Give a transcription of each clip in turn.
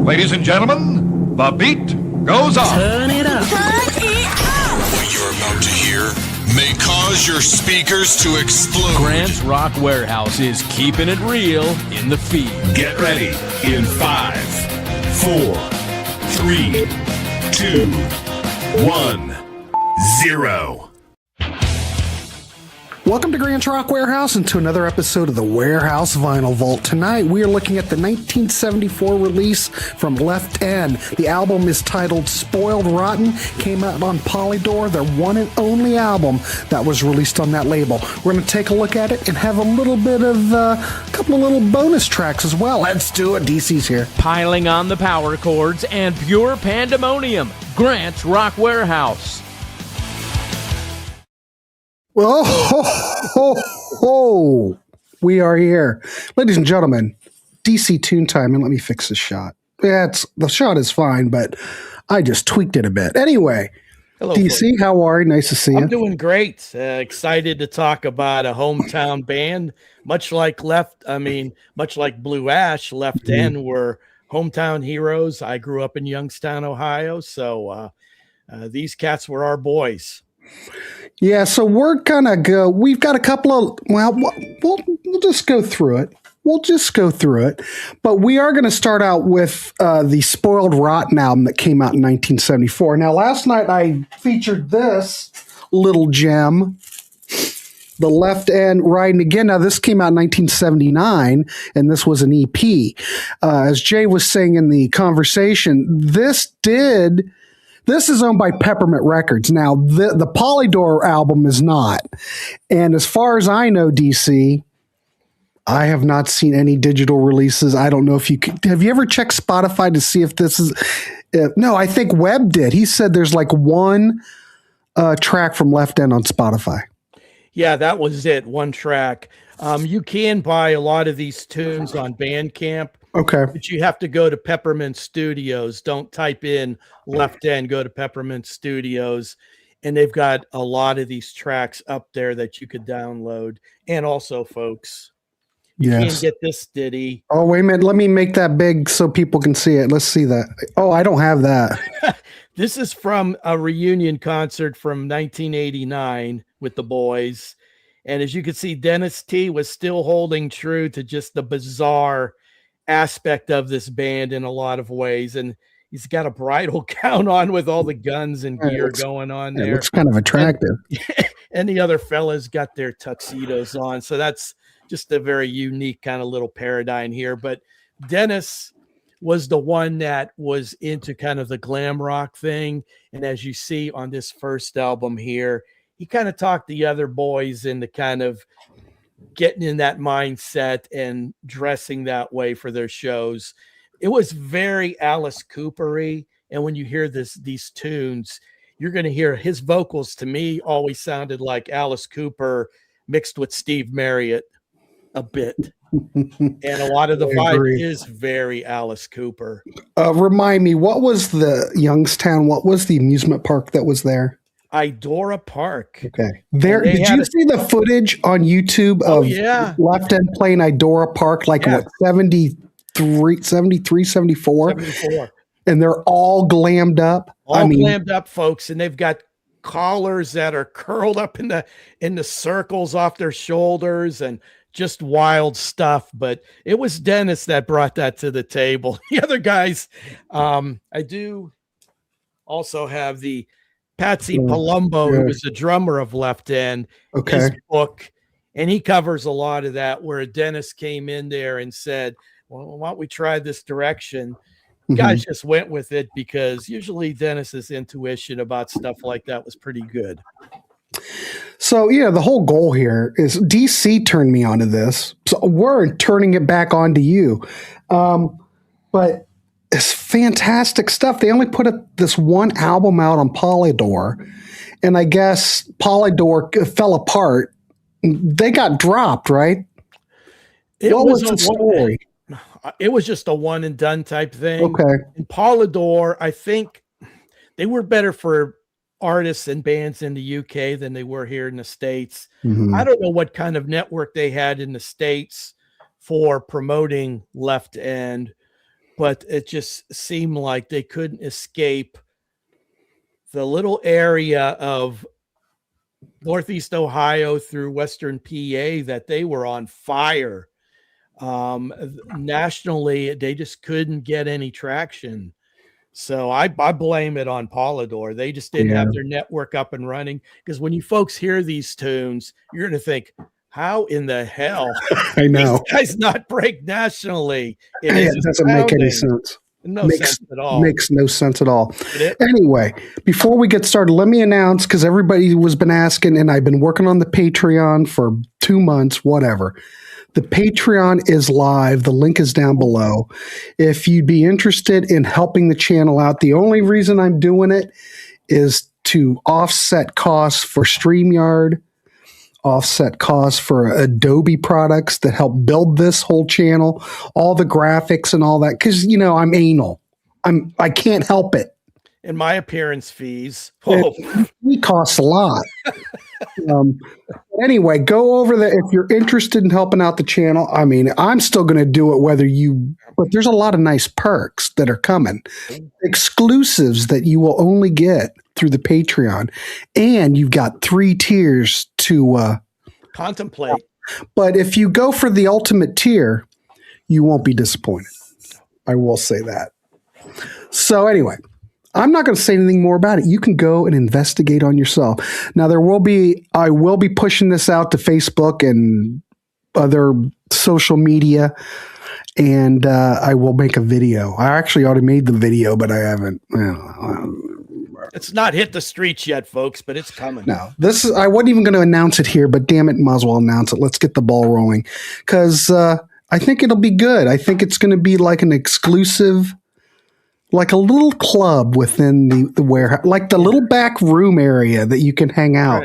Ladies and gentlemen, the beat goes on. Turn it up. What you're about to hear may cause your speakers to explode. Grant's Rock Warehouse is keeping it real in the feed. Get ready in 5, 4, 3, 2, 1, 0. Welcome to Grant's Rock Warehouse and to another episode of the Warehaus Vinyl Vault. Tonight we are looking at the 1974 release from Left End. The album is titled Spoiled Rotten, came out on Polydor, their one and only album that was released on that label. We're going to take a look at it and have a little bit of a couple of little bonus tracks as well. Let's do it. DC's here. Piling on the power chords and pure pandemonium. Grant's Rock Warehouse. Oh, ho, ho, ho. We are here. Ladies and gentlemen, DC tune time, and let me fix this shot. The shot is fine, but I just tweaked it a bit. Anyway, hello, DC, folks. how are you? Nice to see you. I'm doing great. Excited to talk about a hometown band, much like Blue Ash. Left End were hometown heroes. I grew up in Youngstown, Ohio, so these cats were our boys. Yeah, so we're gonna go. We've got a couple of. Well, we'll just go through it. But we are going to start out with the Spoiled Rotten album that came out in 1974. Now, last night I featured this little gem, the Left End Riding Again. Now, this came out in 1979, and this was an EP. As Jay was saying in the conversation, This is owned by Peppermint Records. Now, the Polydor album is not. And as far as I know, DC, I have not seen any digital releases. I don't know if you could. Have you ever checked Spotify to see if this is? No, I think Webb did. He said there's like one track from Left End on Spotify. Yeah, that was it. One track. You can buy a lot of these tunes on Bandcamp. Okay. But you have to go to Peppermint Studios. Don't type in Left End, go to Peppermint Studios. And they've got a lot of these tracks up there that you could download. And also, folks, you can get this ditty. Oh, wait a minute. Let me make that big so people can see it. Let's see that. Oh, I don't have that. This is from a reunion concert from 1989 with the boys. And as you can see, Dennis T was still holding true to just the bizarre aspect of this band in a lot of ways, and he's got a bridal gown on with all the guns and gear going on there. It looks kind of attractive. And the other fellas got their tuxedos on, so that's just a very unique kind of little paradigm here. But Dennis was the one that was into kind of the glam rock thing, and as you see on this first album here, he kind of talked the other boys into kind of getting in that mindset and dressing that way for their shows. It was very Alice Cooper-y. And when you hear these tunes, you're going to hear his vocals, to me, always sounded like Alice Cooper mixed with Steve Marriott a bit. And a lot of the vibe is very Alice Cooper. Remind me, what was the Youngstown? What was the amusement park that was there? Idora Park. Okay. Did you see the footage on YouTube of Left End playing Idora Park, what, 73, 74? And they're all glammed up? Glammed up, folks. And they've got collars that are curled up in the circles off their shoulders and just wild stuff. But it was Dennis that brought that to the table. The other guys, I do also have the Patsy Palumbo, who was the drummer of Left End, his book, and he covers a lot of that, where Dennis came in there and said, well, why don't we try this direction? Guys just went with it because usually Dennis's intuition about stuff like that was pretty good. So, the whole goal here is DC turned me onto this. So we're turning it back onto you. But it's fantastic stuff. They only put this one album out on Polydor, and I guess Polydor fell apart. They got dropped, right? What was the story? It was just a one and done type thing. Okay. And Polydor, I think they were better for artists and bands in the UK than they were here in the States. I don't know what kind of network they had in the States for promoting Left End. but it just seemed like they couldn't escape the little area of Northeast Ohio through Western PA that they were on fire. Nationally, they just couldn't get any traction. So I blame it on Polydor. They just didn't have their network up and running, because when you folks hear these tunes, you're going to think, how in the hell I know these guys not break nationally? It doesn't make any sense. Sense at all. Makes no sense at all. Anyway, before we get started, let me announce, because everybody was been asking, and I've been working on the Patreon for 2 months, whatever. The Patreon is live. The link is down below. If you'd be interested in helping the channel out, the only reason I'm doing it is to offset costs for StreamYard, offset costs for Adobe products that help build this whole channel, all the graphics and all that. Because, I'm anal. I can't help it. And my appearance fees. It costs a lot. Anyway, go over there if you're interested in helping out the channel. I mean, I'm still going to do it but there's a lot of nice perks that are coming, exclusives that you will only get through the Patreon, and you've got 3 tiers to contemplate. But if you go for the ultimate tier, you won't be disappointed. I will say that. So anyway, I'm not going to say anything more about it. You can go and investigate on yourself. Now, I will be pushing this out to Facebook and other social media, and I will make a video. I actually already made the video, but I haven't. It's not hit the streets yet, folks, but it's coming. No, I wasn't even going to announce it here, but damn it, might as well announce it. Let's get the ball rolling, because I think it'll be good. I think it's going to be like an exclusive, like a little club within the warehouse, like the little back room area that you can hang out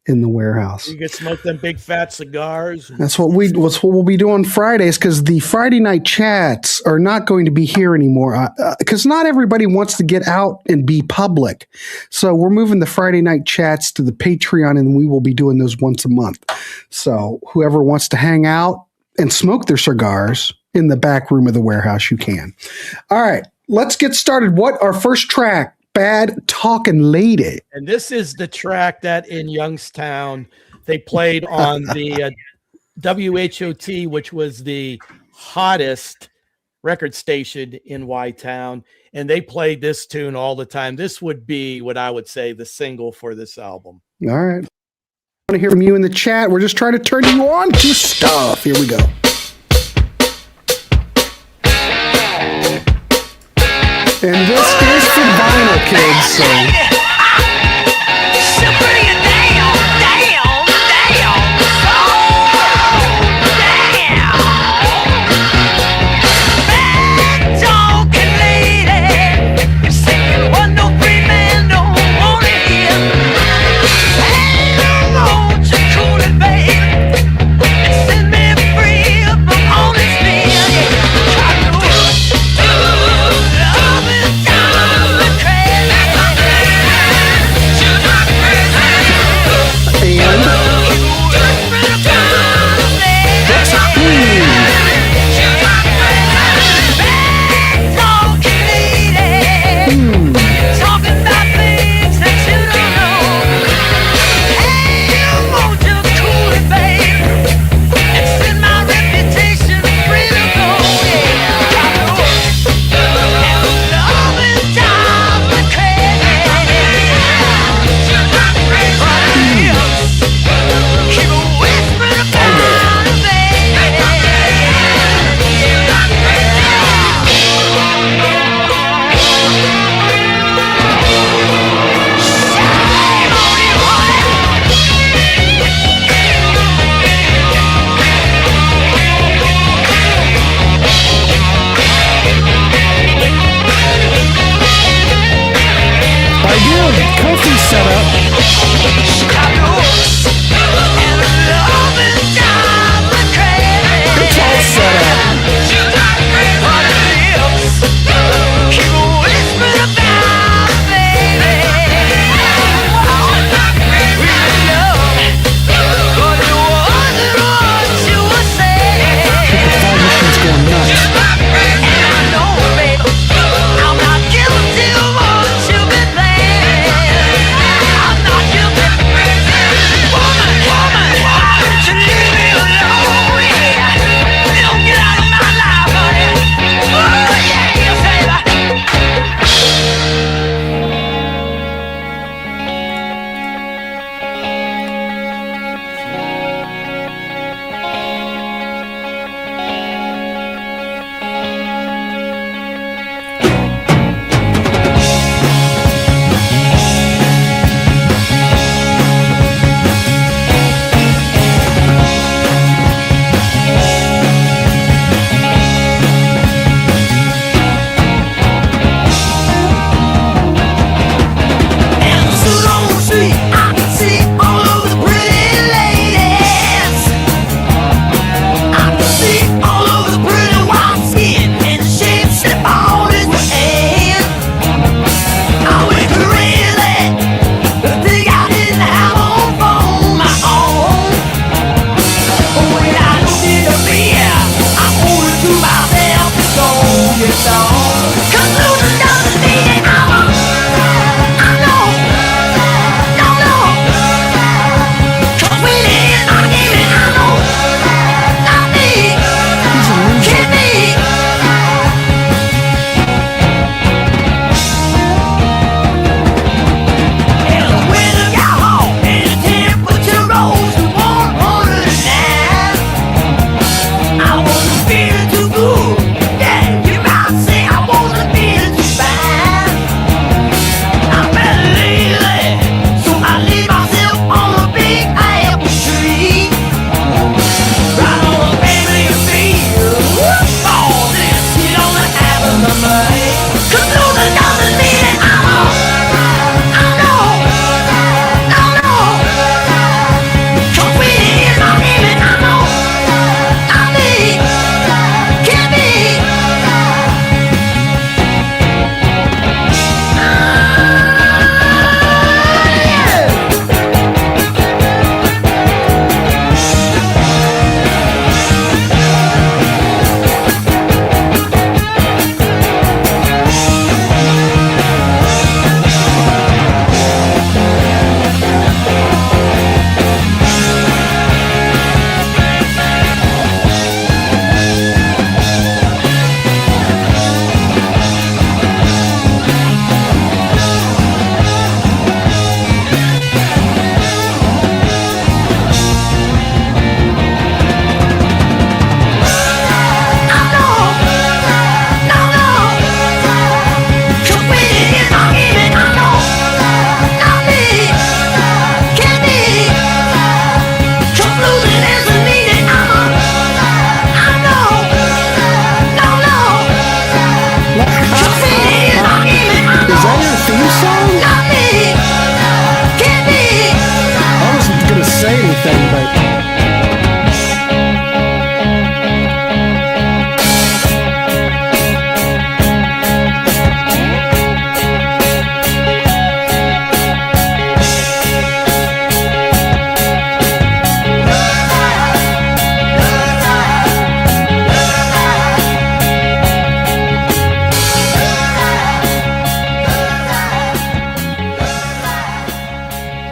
in the warehouse. You can smoke them big fat cigars. That's what we'll be doing Fridays, because the Friday night chats are not going to be here anymore, because not everybody wants to get out and be public. So we're moving the Friday night chats to the Patreon, and we will be doing those once a month. So whoever wants to hang out and smoke their cigars in the back room of the warehouse, you can. All right. Let's get started. Our first track, Bad Talkin Lady. And this is the track that in Youngstown they played on the WHOT, which was the hottest record station in Y-Town. And they played this tune all the time. This would be what I would say the single for this album. All right. I want to hear from you in the chat. We're just trying to turn you on to stuff. Here we go. And this is for vinyl kids, so...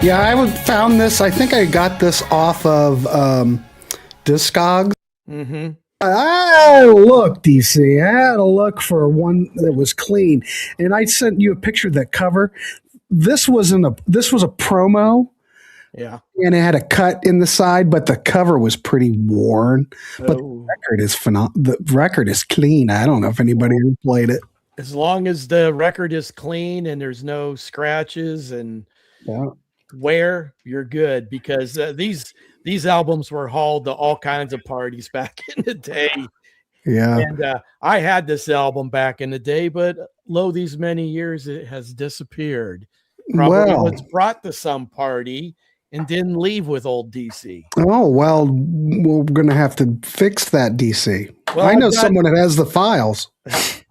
Yeah, I found this. I think I got this off of Discogs. Mm-hmm. I had to look, DC. I had to look for one that was clean, and I sent you a picture of that cover. This was a promo. Yeah, and it had a cut in the side, but the cover was pretty worn. But the record is the record is clean. I don't know if anybody ever played it. As long as the record is clean and there's no scratches and wear, you're good, because these albums were hauled to all kinds of parties back in the day. Yeah. And I had this album back in the day, but lo, these many years it has disappeared. Probably was brought to some party and didn't leave with old DC. Oh, well, we're going to have to fix that, DC. Well, I know someone that has the files.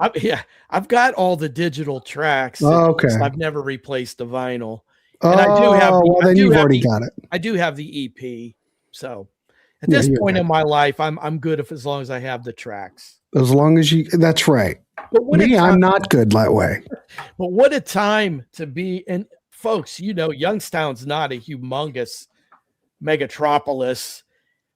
I've got all the digital tracks. Oh, okay. I've never replaced the vinyl. And I do have then you've already got it. I do have the EP. So at this point in my life, I'm good as long as I have the tracks. As long as you, that's right. I'm not good that way. But what a time to be. And folks, Youngstown's not a humongous megatropolis.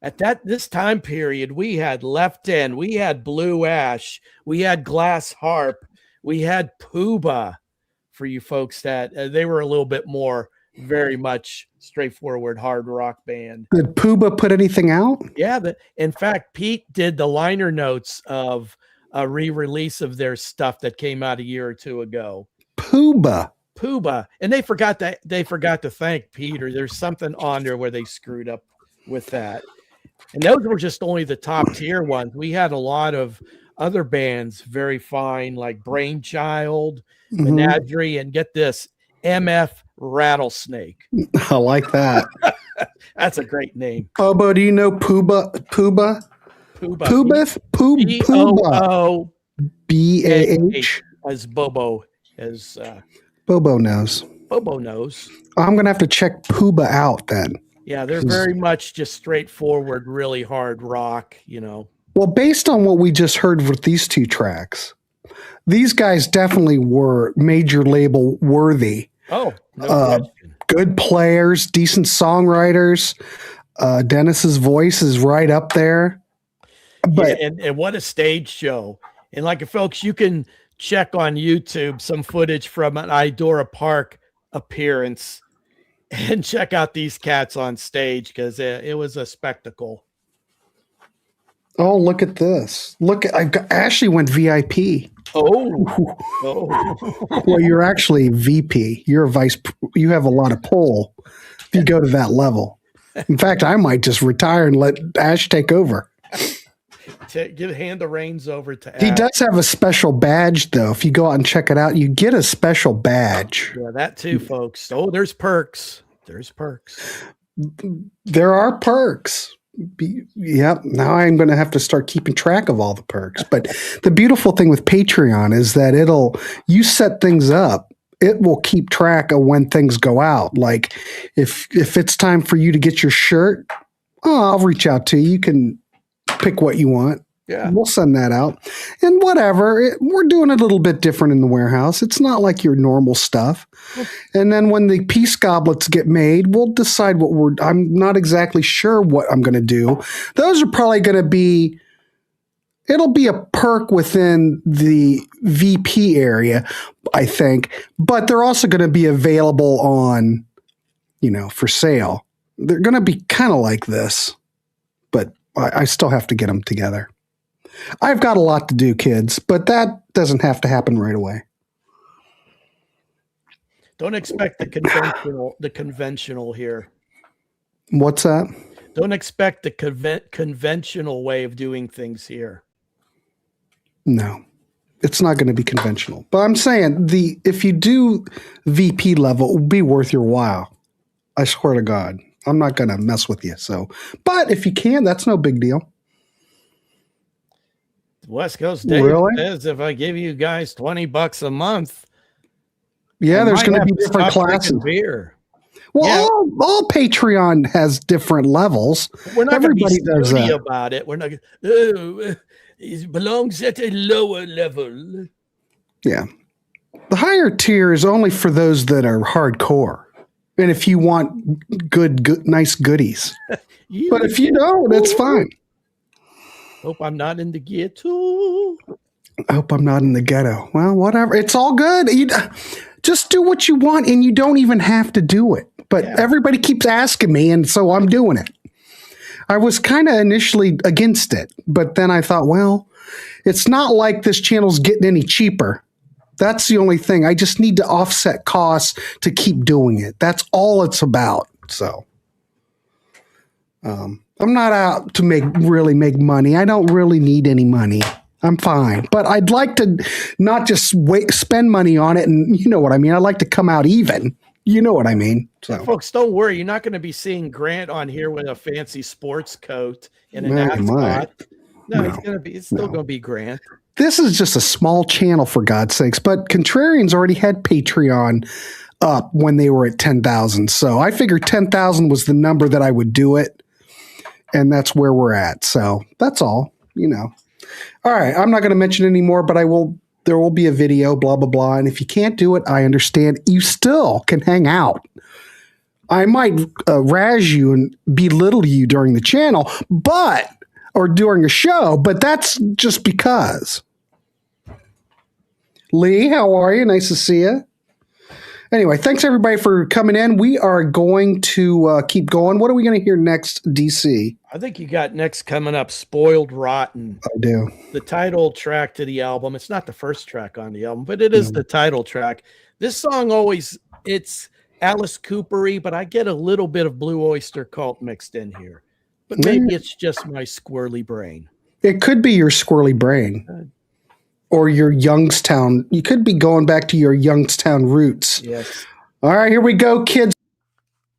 At this time period, we had Left End, we had Blue Ash, we had Glass Harp, we had Puba. For you folks that they were a little bit more very much straightforward hard rock band. Did Puba put anything out? Yeah, in fact, Pete did the liner notes of a re-release of their stuff that came out a year or two ago. Puba, and they forgot to thank Peter. There's something on there where they screwed up with that, and those were just only the top tier ones. We had a lot of other bands, very fine, like Brainchild, Menagerie, and get this, MF Rattlesnake. I like that. That's a great name. Bobo, do you know Puba? Puba. B-A-H. As Bobo. As Bobo knows. Bobo knows. I'm going to have to check Puba out then. Yeah, they're very much just straightforward, really hard rock, Well, based on what we just heard with these two tracks, These guys definitely were major label worthy. Oh, no question. Good players, decent songwriters. Dennis's voice is right up there. But and what a stage show. And like, folks, you can check on YouTube some footage from an Idora Park appearance and check out these cats on stage, because it was a spectacle. oh, look at this. Ashley went VIP. Oh. Well, you're actually VP. You're a you have a lot of pull if you go to that level. In fact, I might just retire and let Ash take over. Hand the reins over to Ash. He does have a special badge, though. If you go out and check it out, you get a special badge. Yeah, that too, folks. Oh, there's perks. There's perks. There are perks. Yep. Now I'm going to have to start keeping track of all the perks. But the beautiful thing with Patreon is that you set things up, it will keep track of when things go out. Like if it's time for you to get your shirt, I'll reach out to you. You can pick what you want. Yeah. We'll send that out. And whatever. We're doing it a little bit different in the warehouse. It's not like your normal stuff. And then when the peace goblets get made, we'll decide I'm not exactly sure what I'm going to do. Those are probably going to be, it'll be a perk within the VP area, I think. But they're also going to be available on, for sale. They're going to be kind of like this, but I still have to get them together. I've got a lot to do, kids, but that doesn't have to happen right away. Don't expect the conventional here. What's that? Don't expect the conventional way of doing things here. No, it's not going to be conventional. But I'm saying if you do VP level, it will be worth your while. I swear to God, I'm not going to mess with you. But if you can, that's no big deal. West Coast Dave says if I give you guys $20 a month, yeah, there's going to be different classes. Beer. Well, yeah. all Patreon has different levels. We're not going to be does that about it. We're not. It belongs at a lower level. Yeah, the higher tier is only for those that are hardcore, and if you want good nice goodies. But if you don't, it's fine. Hope I'm not in the ghetto. I hope I'm not in the ghetto. Well, whatever. It's all good. You just do what you want, and you don't even have to do it. But everybody keeps asking me, and so I'm doing it. I was kind of initially against it, but then I thought, well, it's not like this channel's getting any cheaper. That's the only thing. I just need to offset costs to keep doing it. That's all it's about. So, I'm not out to really make money. I don't really need any money. I'm fine. But I'd like to not just spend money on it. And you know what I mean? I'd like to come out even. You know what I mean? So, folks, don't worry. You're not going to be seeing Grant on here with a fancy sports coat and an ascot. No, it's still going to be Grant. This is just a small channel, for God's sakes. But Contrarians already had Patreon up when they were at 10,000. So I figured 10,000 was the number that I would do it. And that's where we're at. So that's all, All right. I'm not going to mention any more, but there will be a video, blah, blah, blah. And if you can't do it, I understand. You still can hang out. I might razz you and belittle you during the channel, or during a show, but that's just because. Lee, how are you? Nice to see you. Anyway, thanks everybody for coming in. We are going to keep going. What are we going to hear next, DC? I think you got next coming up, Spoiled Rotten. I do. The title track to the album. It's not the first track on the album, but it is the title track. This song it's Alice Cooper-y, but I get a little bit of Blue Oyster Cult mixed in here. But maybe it's just my squirrely brain. It could be your squirrely brain. Or your Youngstown. You could be going back to your Youngstown roots. Yes. All right, here we go, kids.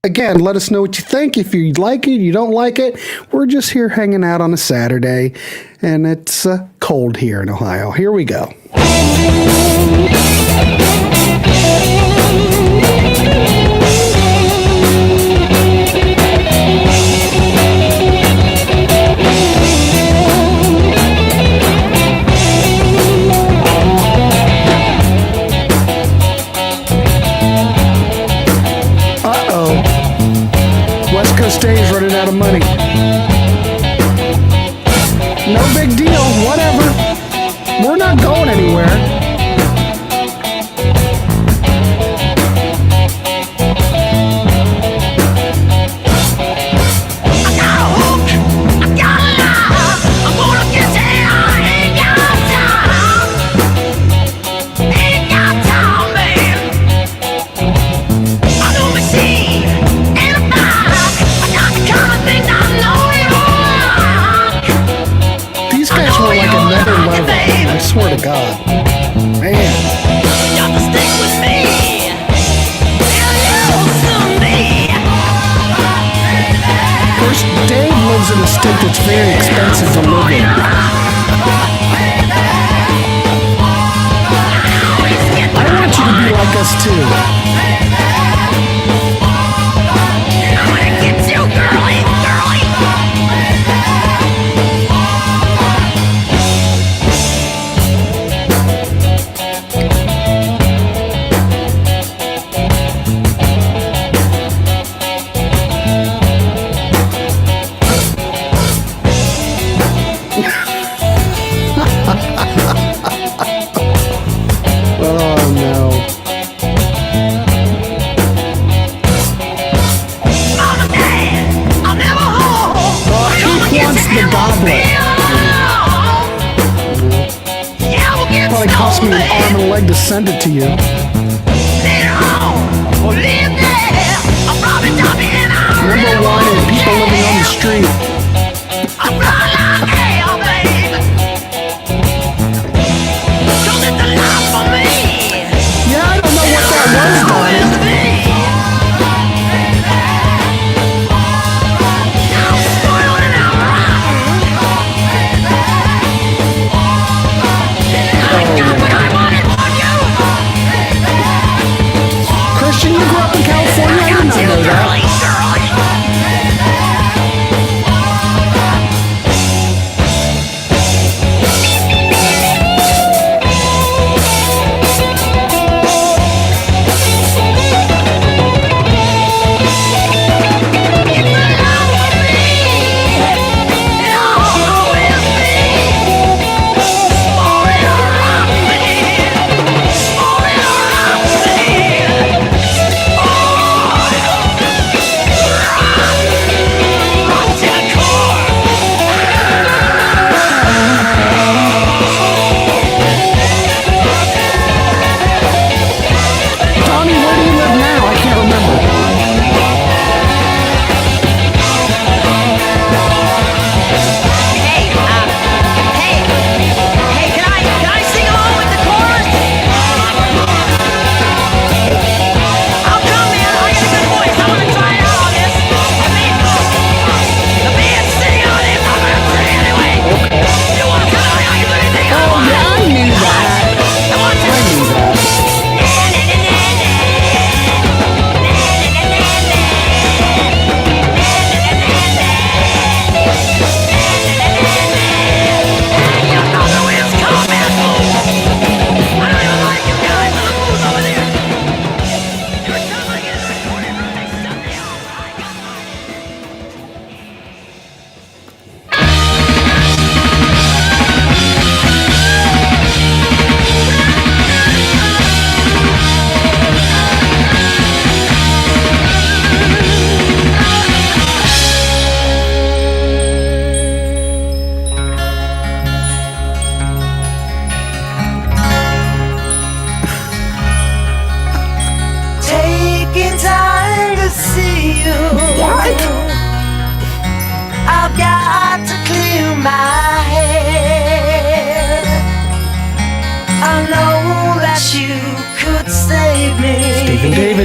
Again, let us know what you think. If you like it, you don't like it. We're just here hanging out on a Saturday, and it's cold here in Ohio. Here we go. not going anywhere. I swear to God. Man. First, Dave lives in a state that's very expensive to live in. I want you to be like us too. I'm gonna get you, girly, girly. Probably cost me an arm and a leg to send it to you. Remember whining people living on the street. Yeah, I don't know what that was, darling. Christian, you grew up in California? I did not know that.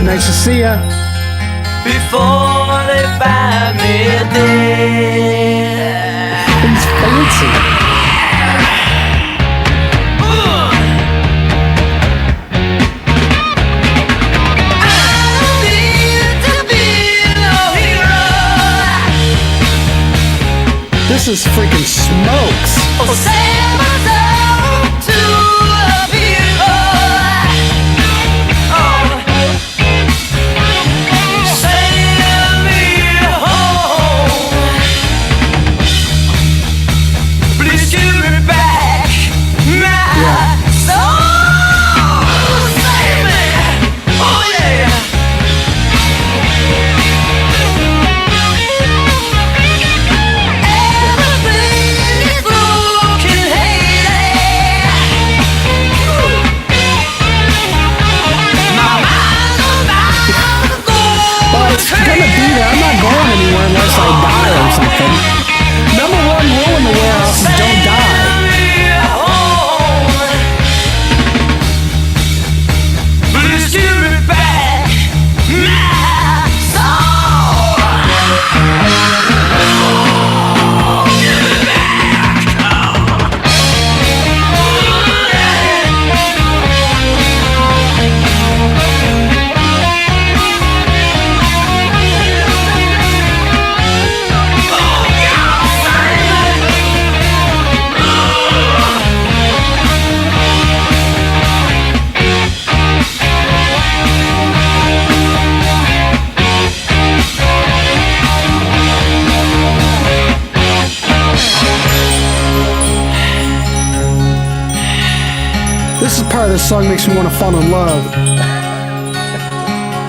Nice to see ya. Before they find me dead. He's fancy. This is freaking smokes. Yeah. This is part of this song makes me want to fall in love.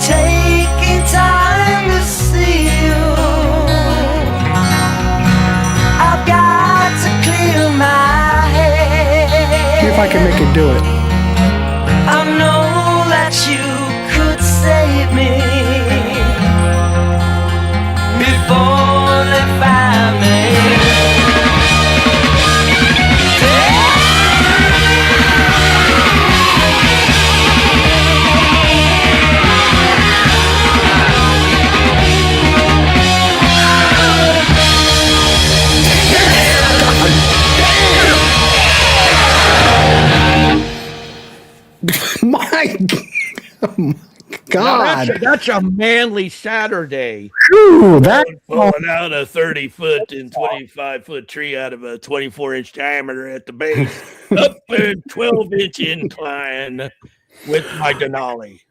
Taking time to see you. I've got to clear my head. See if I can make it do it. I know that you could save me before they find me. My God. That's a manly Saturday. Whew, that Pulling out a 30-foot and 25-foot tree out of a 24-inch diameter at the base, up a 12-inch incline with my Denali.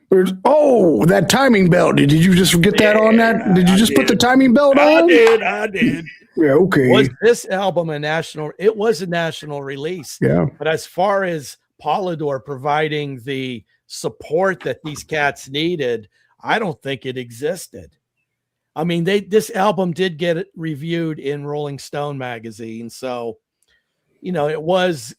Oh, that timing belt. Did you just get that on that? Did you just put the timing belt on? I did. Yeah, okay. Was this album a national? It was a national release. Yeah. But as far as Polydor providing the support that these cats needed, I don't think it existed. I mean, this album did get reviewed in Rolling Stone magazine, so it was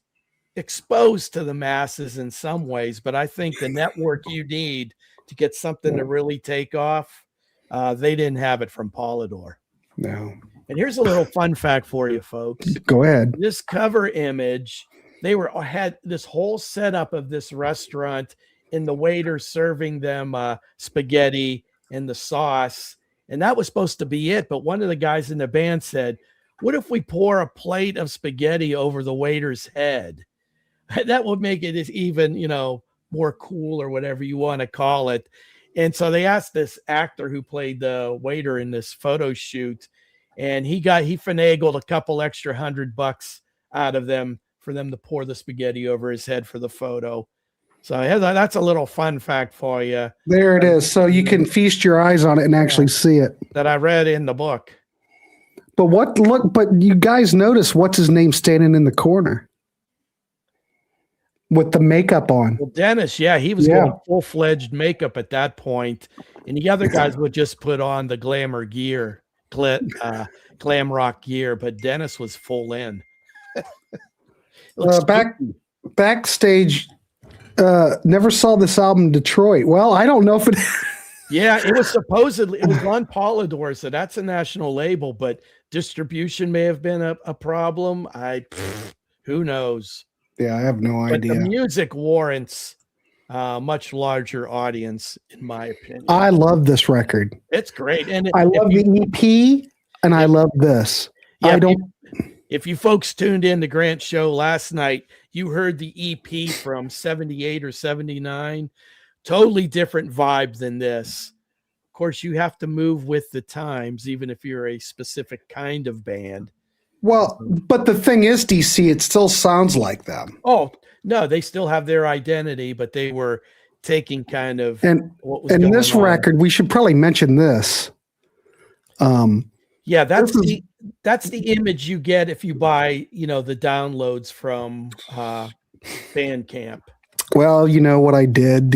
exposed to the masses in some ways. But I think the network you need to get something to really take off, they didn't have it from Polydor. No. And here's a little fun fact for you, folks. Go ahead. This cover image, they had this whole setup of this restaurant and the waiter serving them spaghetti and the sauce. And that was supposed to be it. But one of the guys in the band said, what if we pour a plate of spaghetti over the waiter's head? That would make it even, more cool or whatever you want to call it. And so they asked this actor who played the waiter in this photo shoot, and he finagled a couple extra $100 out of them for them to pour the spaghetti over his head for the photo. So that's a little fun fact for you. There it is. So you can feast your eyes on it and actually see it. That I read in the book. But you guys notice what's his name standing in the corner with the makeup on. Well, Dennis, he was going full-fledged makeup at that point, and the other guys would just put on the glamour gear, glam rock gear, but Dennis was full in. Backstage, never saw this album in Detroit. Well, I don't know if it. Yeah, it was on Polydor, so that's a national label, but distribution may have been a problem. Who knows? Yeah, I have no idea. But the music warrants a much larger audience, in my opinion. I love this record. It's great, and I love the EP, and I love this. If you folks tuned in to Grant's show last night, you heard the EP from 78 or 79. Totally different vibe than this. Of course, you have to move with the times, even if you're a specific kind of band. Well, but the thing is, DC, it still sounds like them. Oh, no, they still have their identity, but they were taking kind of what was and going this on. record, we should probably mention this. That's the image you get if you buy, the downloads from Bandcamp. Well, you know what I did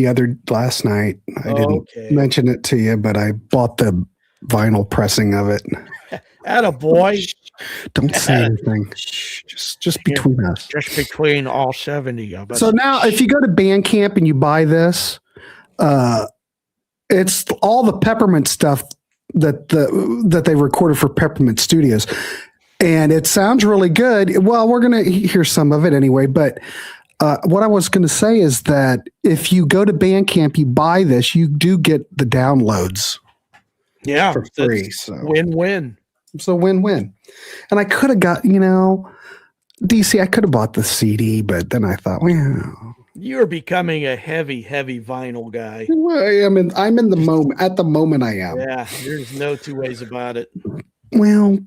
last night? I didn't mention it to you, but I bought the vinyl pressing of it. Attaboy. Don't say anything. Just between us. Just between all 70 of us. So now, if you go to Bandcamp and you buy this, it's all the Peppermint stuff that they recorded for Peppermint Studios, and it sounds really good. Well, we're gonna hear some of it anyway, but what I was going to say is that if you go to Bandcamp, you buy this, you do get the downloads. Yeah, for free. So win-win. So win-win. And I could have got, DC, I could have bought the CD, but then I thought, well, you're becoming a heavy vinyl guy. Well, I'm in the moment. At the moment, I am. Yeah, there's no two ways about it. Well,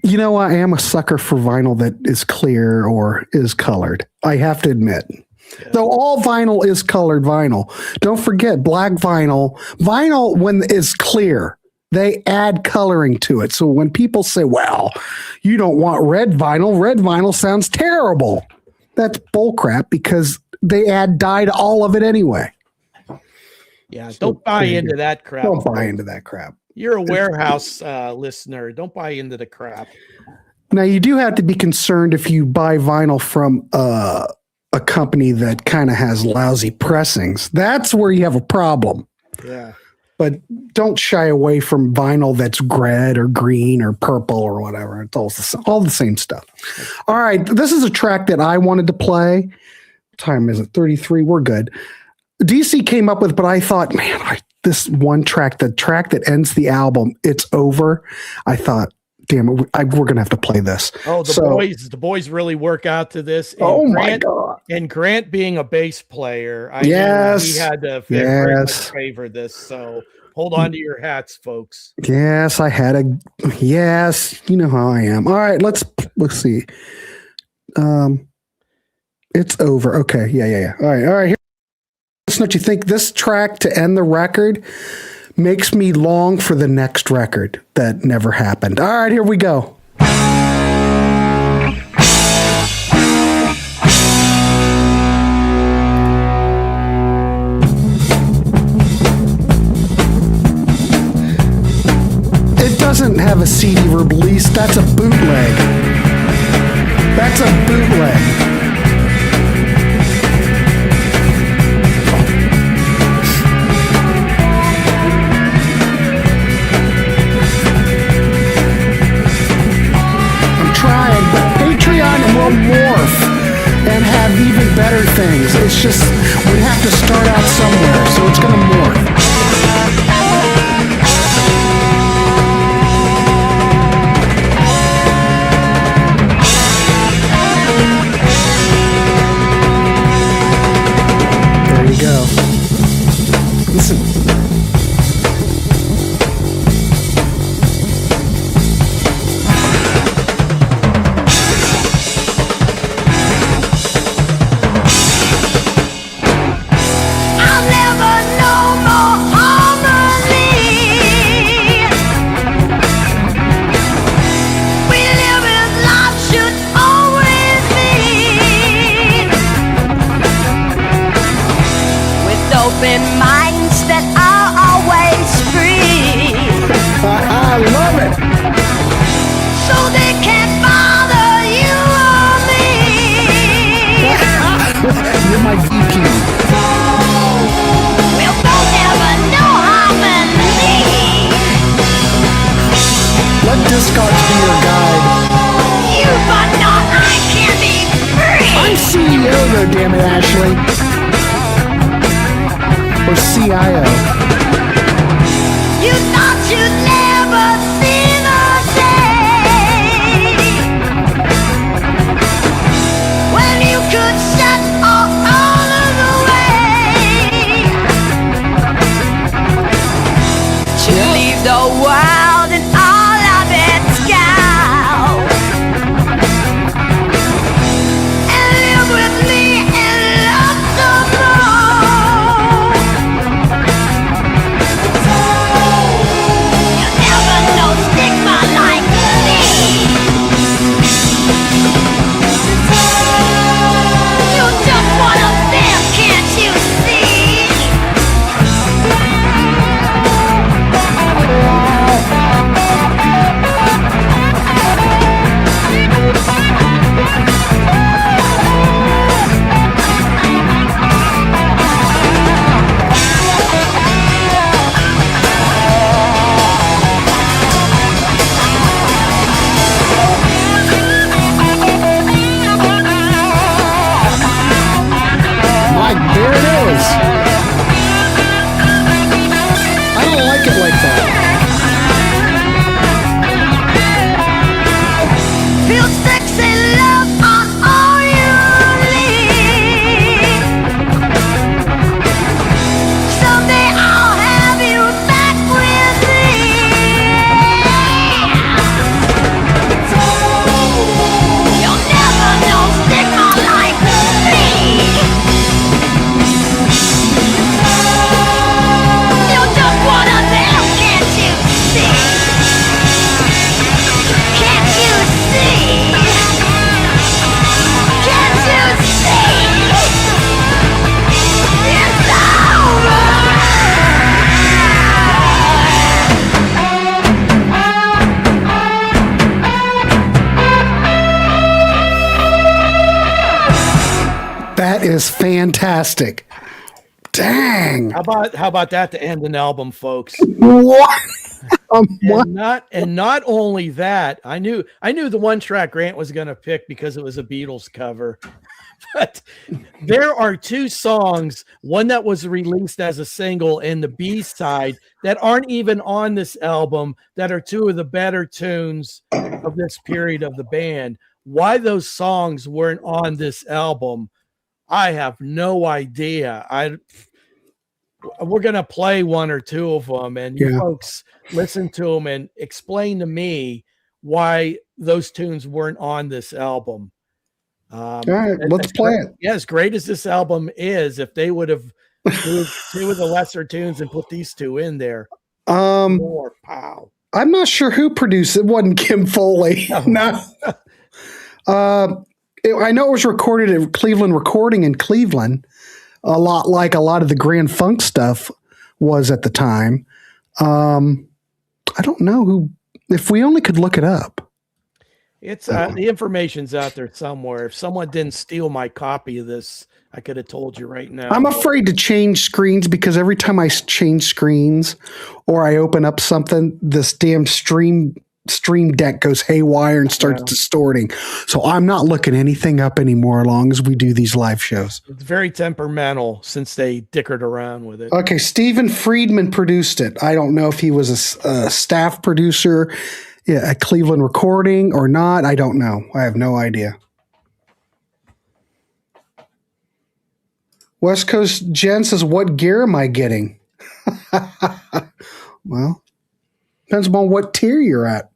I am a sucker for vinyl that is clear or is colored. I have to admit. Yeah. Though all vinyl is colored vinyl. Don't forget black vinyl. Vinyl, when is clear, they add coloring to it. So when people say, well, you don't want red vinyl sounds terrible. That's bullcrap because they add dye to all of it anyway. Yeah, So don't buy there you into go. that crap. Don't buy into that crap. You're a Warehouse listener. Don't buy into the crap. Now, you do have to be concerned if you buy vinyl from a company that kind of has lousy pressings. That's where you have a problem. Yeah. But don't shy away from vinyl that's red or green or purple or whatever. It's all the same stuff. All right. This is a track that I wanted to play. What time is it? 33. We're good. DC came up with, but I thought, man, this one track, the track that ends the album, It's Over. I thought, damn it, we're going to have to play this. Oh, the boys really work out to this. And my God. And Grant being a bass player, I Yes. knew he had to very much favor this. So hold on to your hats, folks. Yes, yes, you know how I am. All right, let's see. It's Over. Okay. Yeah. All right. Here. Don't you think this track to end the record makes me long for the next record that never happened? All right, here we go. It doesn't have a CD release. That's a bootleg. Morph and have even better things. It's just we have to start out somewhere, so it's going to morph. There you go. Listen. is fantastic. Dang. How about that to end an album, folks? What? What? And not only that, I knew the one track Grant was going to pick because it was a Beatles cover. But there are two songs, one that was released as a single and the B-side that aren't even on this album, that are two of the better tunes of this period of the band. Why those songs weren't on this album, I have no idea. We're going to play one or two of them, and you folks listen to them and explain to me why those tunes weren't on this album. All right, let's play it. Yeah, as great as this album is, if they would have moved two of the lesser tunes and put these two in there, more pow. I'm not sure who produced it. It wasn't Kim Foley. No. I know it was recorded at Cleveland Recording in Cleveland, a lot like a lot of the Grand Funk stuff was at the time. I don't know who. If we only could look it up. It's the information's out there somewhere. If someone didn't steal my copy of this, I could have told you right now. I'm afraid to change screens because every time I change screens or I open up something, this damn stream deck goes haywire and starts distorting. So I'm not looking anything up anymore as long as we do these live shows. It's very temperamental since they dickered around with it. Okay, Stephen Friedman produced it. I don't know if he was a staff producer at Cleveland Recording or not. I don't know. I have no idea. West Coast Jen says, what gear am I getting? Well, depends on what tier you're at.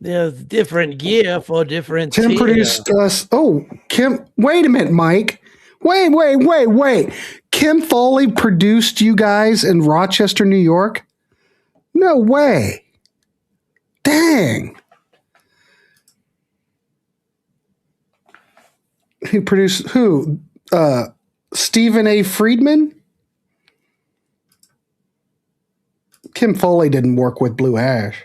There's different gear for different Tim tier. produced us. Oh, Kim. Wait a minute, Mike. Wait. Kim Foley produced you guys in Rochester, New York? No way. Dang. Who produced who? Stephen A. Friedman? Kim Foley didn't work with Blue Ash.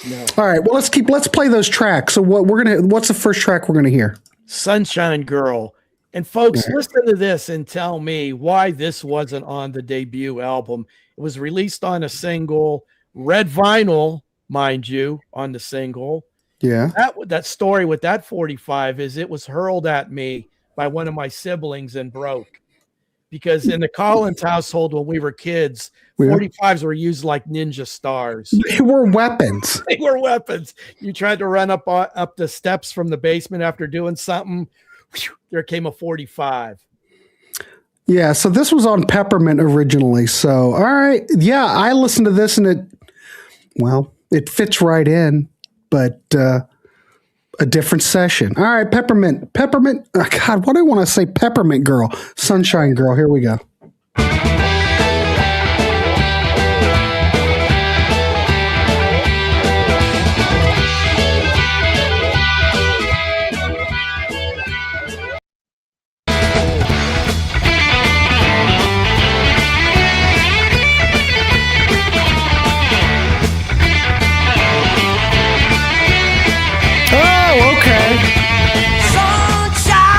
No. All right, well let's play those tracks. So what's the first track we're gonna hear? Sunshine Girl. And folks, listen to this and tell me why this wasn't on the debut album. It was released on a single, red vinyl, mind you, on the single. Yeah. That story with that 45 is it was hurled at me by one of my siblings and broke. Because in the Collins household when we were kids, 45s were used like ninja stars. They were weapons. They were weapons. You tried to run up the steps from the basement after doing something, whew, there came a 45. Yeah, so this was on Peppermint originally. So, all right. Yeah, I listened to this and it fits right in, but a different session. All right, Peppermint. Oh God, what do I want to say? Peppermint Girl. Sunshine Girl. Here we go.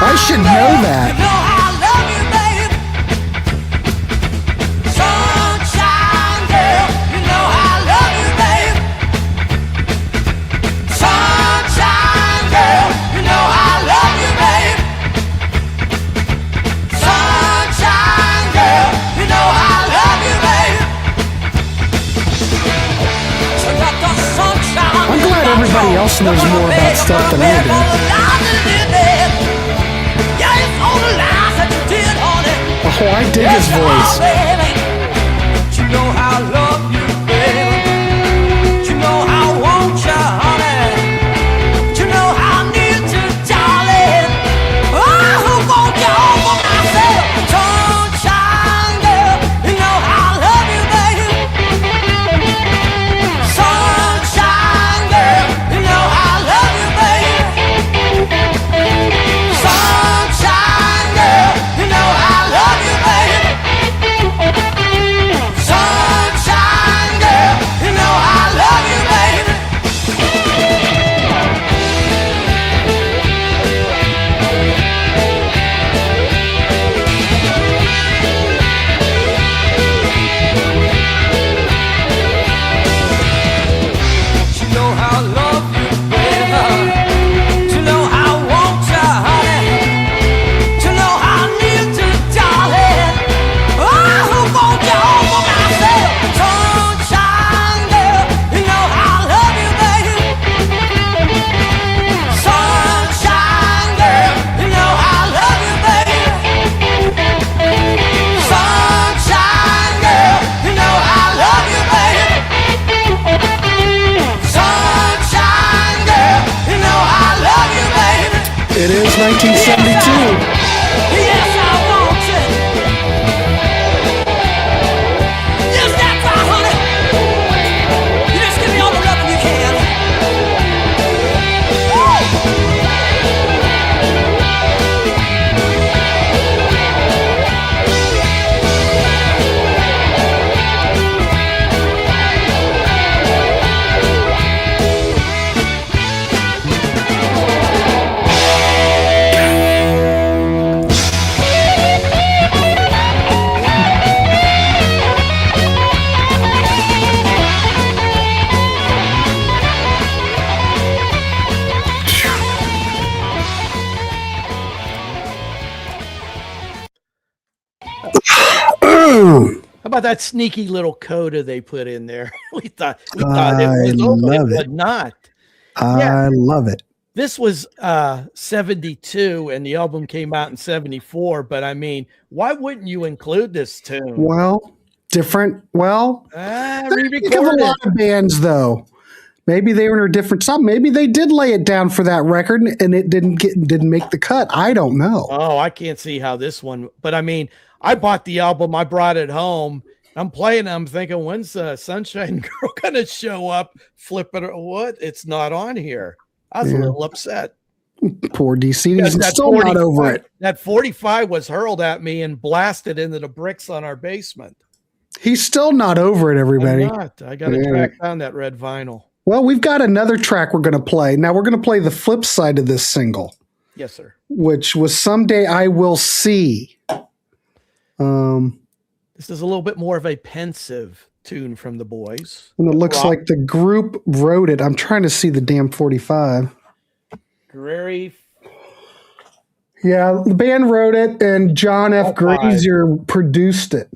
I should know that. You know I love you, babe. Sunshine girl, you know I love you, babe. Sunshine girl, you know I love you, babe. Sunshine girl, you know I love you, babe. So got the sunshine. I'm glad everybody else knows more about stuff than I do. Oh, I dig his voice. You know I love you, baby. You know I want you, honey. You know I need you, darling. I want you all for myself. Sunshine girl, you know I love you, baby. Sunshine girl, you know I love you, baby. Sunshine girl, you know I love you, baby. 1972. Yes, I want you. Yes, that's right, honey. You just give me all the loving you can. How about that sneaky little coda they put in there? we thought it was over, but not. I love it. This was 72 and the album came out in 74, but I mean, why wouldn't you include this tune? Well, different. Well, think of a re-recorded. lot of bands though. Maybe they were in a different song. Maybe they did lay it down for that record and it didn't make the cut. I don't know. Oh, I can't see how this one, but I mean, I bought the album, I brought it home. I'm playing, I'm thinking, when's Sunshine Girl gonna show up? Flip it or what? It's not on here. I was a little upset. Poor DC. He's That still not over it. That 45 was hurled at me and blasted into the bricks on our basement. He's still not over it, everybody. I'm not. I got to track down that red vinyl. Well, we've got another track we're going to play. Now we're going to play the flip side of this single, Yes, sir. which was Someday I Will See. This is a little bit more of a pensive tune from the boys. And it looks Rock. like the group wrote it. I'm trying to see the damn 45. Very Yeah, the band wrote it, and John F. Grazier produced it.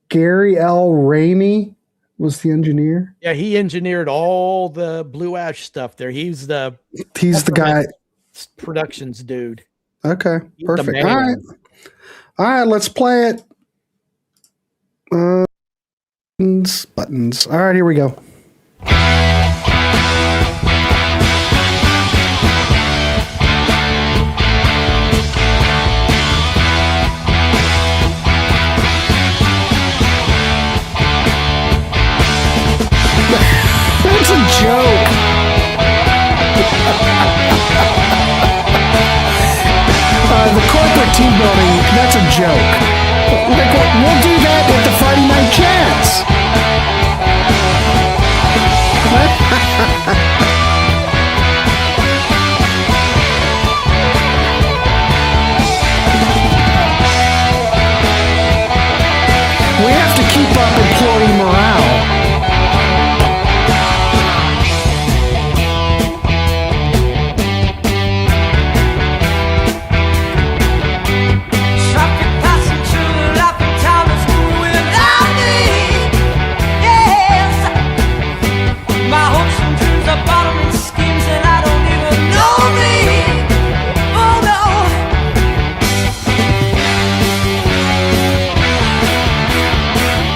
Gary L. Ramey was the engineer. Yeah, he engineered all the Blue Ash stuff there. He's the guy. Productions dude. Okay, He's the perfect. man. All right, let's play it. Buttons. All right, here we go. That's a joke. The corporate team building, that's a joke. Like, we'll do that at the Friday Night Chats. We have to keep up employee morale. Traffic passing through the laughing town is moving without me. Yes, my hopes and dreams are bottoming schemes, and I don't even know me. Oh no.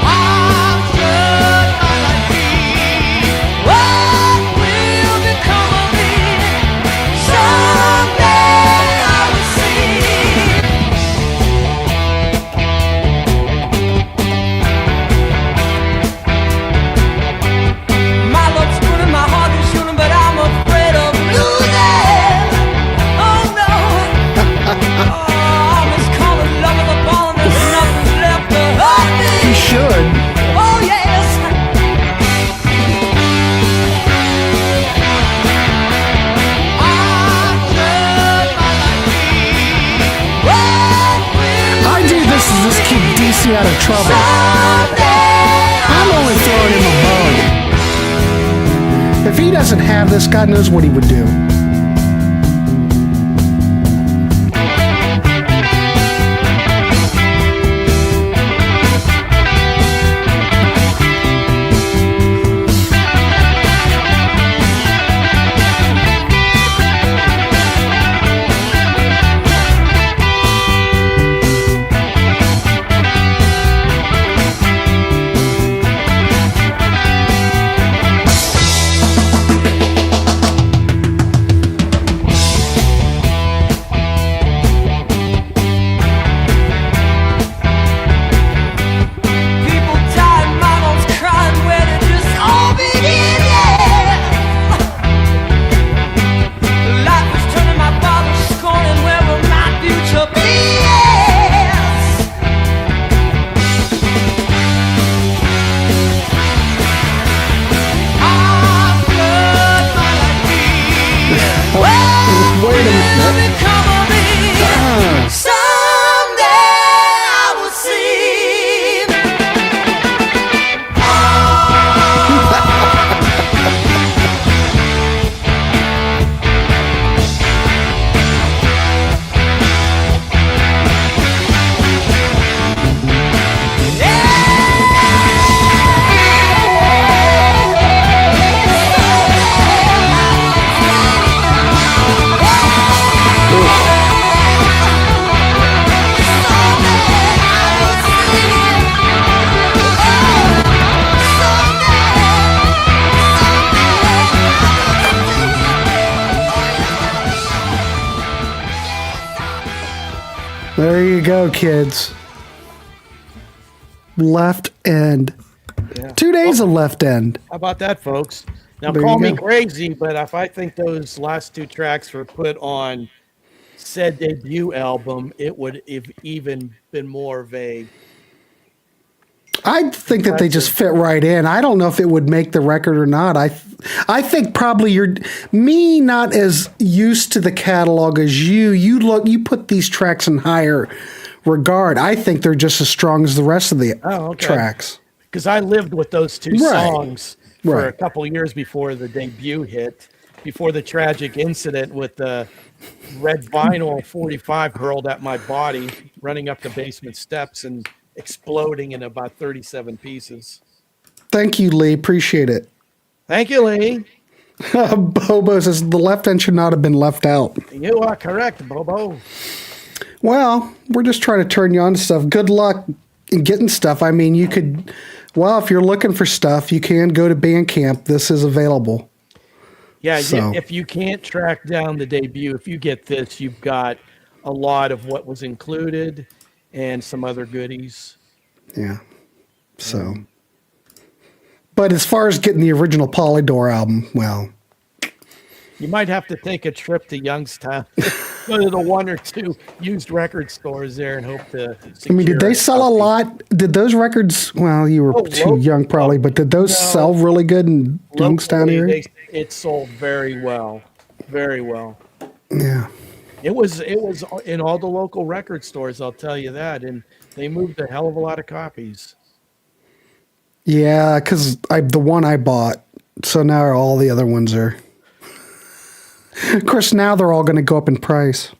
I'm just like me. What will become of me? Someday I will see. My love's good and my heart is shooting, but I'm afraid of losing. Oh no. I'm as cold as love with a ball and there's nothing left to hurt me. You should. Oh yes. I'm just like me. What will I do this is just keep DC out of trouble. someday I'm only throwing him a bone. If he doesn't have this, God knows what he would do. There you go, kids. Left End. Yeah. 2 days of Left End. How about that, folks? Now, There call you me go. crazy, but if I think those last 2 tracks were put on said debut album, it would have even been more vague. I think that they just fit right in. I don't know if it would make the record or not. I think probably me not as used to the catalog as you. You put these tracks in higher regard. I think they're just as strong as the rest of the tracks. Because I lived with those 2 songs for Right. a couple years before the debut hit, before the tragic incident with the red vinyl 45 hurled at my body, running up the basement steps and exploding in about 37 pieces. Thank you, Lee. Appreciate it. Thank you, Lee. Bobo says the Left End should not have been left out. You are correct, Bobo. Well, we're just trying to turn you on to stuff. Good luck in getting stuff. I mean, you could, if you're looking for stuff, you can go to Bandcamp. This is available. Yeah, So- if you can't track down the debut, if you get this, you've got a lot of what was included and some other goodies. Yeah. So, but as far as getting the original Polydor album, well, You might have to take a trip to Youngstown, go to the 1 or 2 used record stores there and hope to I mean, did secure they sell a copy. lot? Did those records, well, you were too local- young probably, but did those No. sell really good in Youngstown Locally, area? it sold very well. Very well. Yeah. It was in all the local record stores, I'll tell you that, and they moved a hell of a lot of copies. Yeah, because the one I bought, so now all the other ones are. Of course, now they're all going to go up in price.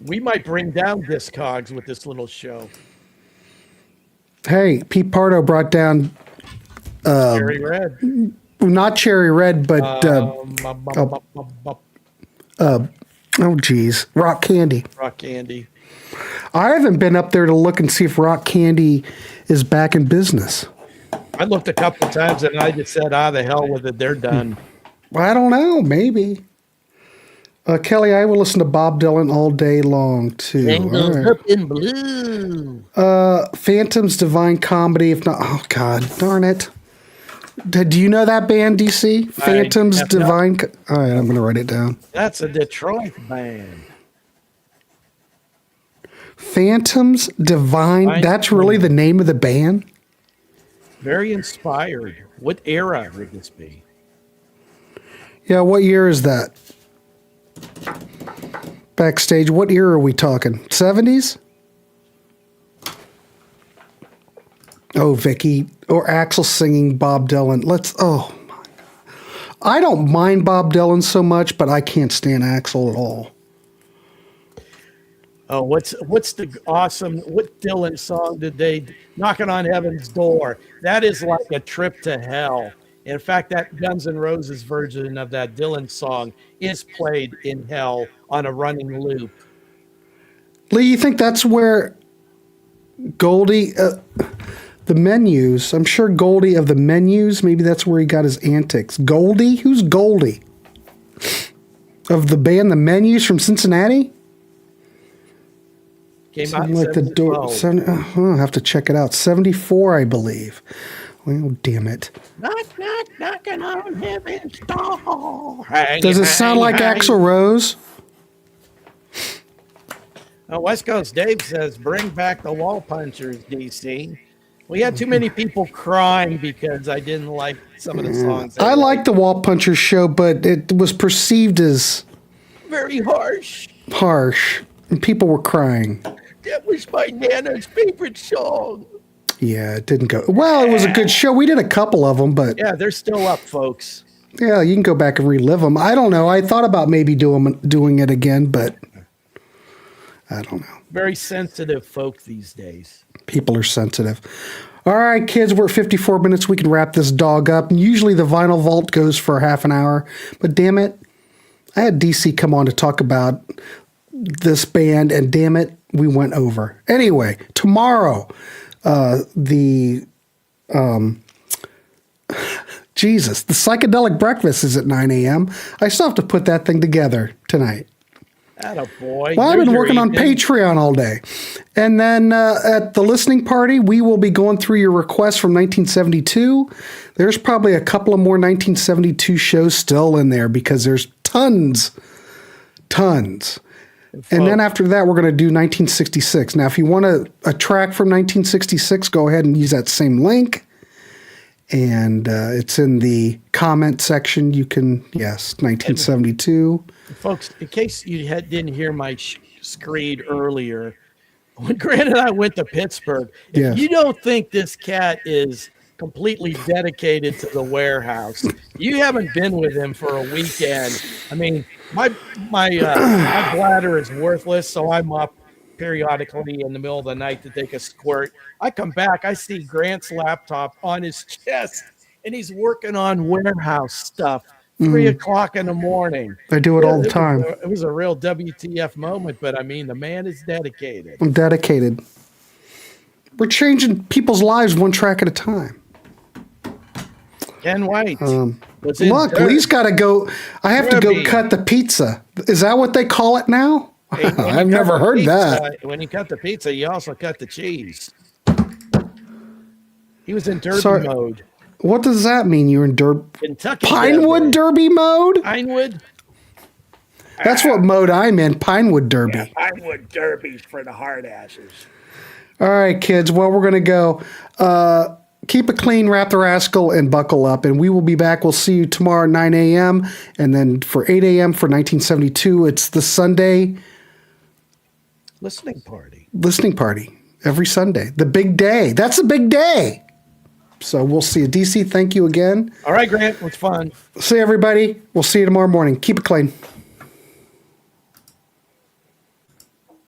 We might bring down Discogs with this little show. Hey, Pete Pardo brought down Cherry Red. not Cherry Red, but oh geez, Rock Candy. Rock Candy. I haven't been up there to look and see if Rock Candy is back in business. I looked a couple of times and I just said, the hell with it. They're done. I don't know, maybe. Kelly, I will listen to Bob Dylan all day long too. Angles All right. up in blue. Phantom's Divine Comedy. If not, oh god, darn it. Do you know that band, DC? Phantom's have not. Divine. All right, I'm going to write it down. That's a Detroit band. Phantom's Divine. That's really the name of the band? Very inspired. What era would this be? Yeah, what year is that? Backstage, what era are we talking? 70s? Oh, Vicky. Or Axl singing Bob Dylan. Oh, my God. I don't mind Bob Dylan so much, but I can't stand Axl at all. Oh, what's the awesome, what Dylan song did they, Knocking on Heaven's Door? That is like a trip to hell. In fact, that Guns N' Roses version of that Dylan song is played in hell on a running loop. Lee, you think that's where Goldie, the Menus, I'm sure Goldie of the Menus, maybe that's where he got his antics. Goldie? Who's Goldie? Of the band The Menus from Cincinnati? Came out Something in like the door. 2012. I'll have to check it out. 74, I believe. Well, damn it. Knock, knock, knocking on heaven's door. Does it sound like Axl Rose? West Coast Dave says, bring back the wall punchers, DC. We had too many people crying because I didn't like some of the songs. I like the Wall Puncher show, but it was perceived as very harsh. harsh, and people were crying. That was my Nana's favorite song. Yeah, it didn't go. Well, it was a good show. We did a couple of them, but Yeah, they're still up, folks. yeah, you can go back and relive them. I don't know. I thought about maybe doing it again, but I don't know. Very sensitive folk these days. People are sensitive. All right, kids, we're at 54 minutes. We can wrap this dog up. And usually the Vinyl Vault goes for half an hour, but damn it, I had DC come on to talk about this band, and damn it, we went over. Anyway, tomorrow, the Psychedelic Breakfast is at 9 a.m. I still have to put that thing together tonight. Attaboy. Well, I've There's been your working on evening. Patreon all day. And then at the listening party, we will be going through your requests from 1972. There's probably a couple of more 1972 shows still in there because there's tons. And then after that, we're going to do 1966. Now, if you want a track from 1966, go ahead and use that same link. And it's in the comment section. You can, 1972. Folks, in case you didn't hear my screed earlier, when Grant and I went to Pittsburgh, if you don't think this cat is completely dedicated to the Warehouse, you haven't been with him for a weekend. I mean, my bladder is worthless, so I'm up periodically in the middle of the night to take a squirt. I come back, I see Grant's laptop on his chest, and he's working on Warehouse stuff. 3 o'clock in the morning. I do it all the time. It was a real WTF moment, but I mean, the man is dedicated. I'm dedicated. We're changing people's lives one track at a time. Ken White. Look, Lee's got to go. I have to go cut the pizza. Is that what they call it now? Hey, I've never heard that. When you cut the pizza, you also cut the cheese. He was in derby mode. What does that mean? You're in Kentucky Pinewood Derby mode? Pinewood? That's what mode I'm in, Pinewood Derby. Yeah, Pinewood Derby's for the hard asses. All right, kids. Well, we're going to go. Keep it clean, wrap the rascal, and buckle up. And we will be back. We'll see you tomorrow at 9 a.m. And then for 8 a.m. for 1972, it's the Sunday listening party. Every Sunday. The big day. That's a big day. So we'll see you. DC, thank you again. All right, Grant. It was fun. See you, everybody. We'll see you tomorrow morning. Keep it clean.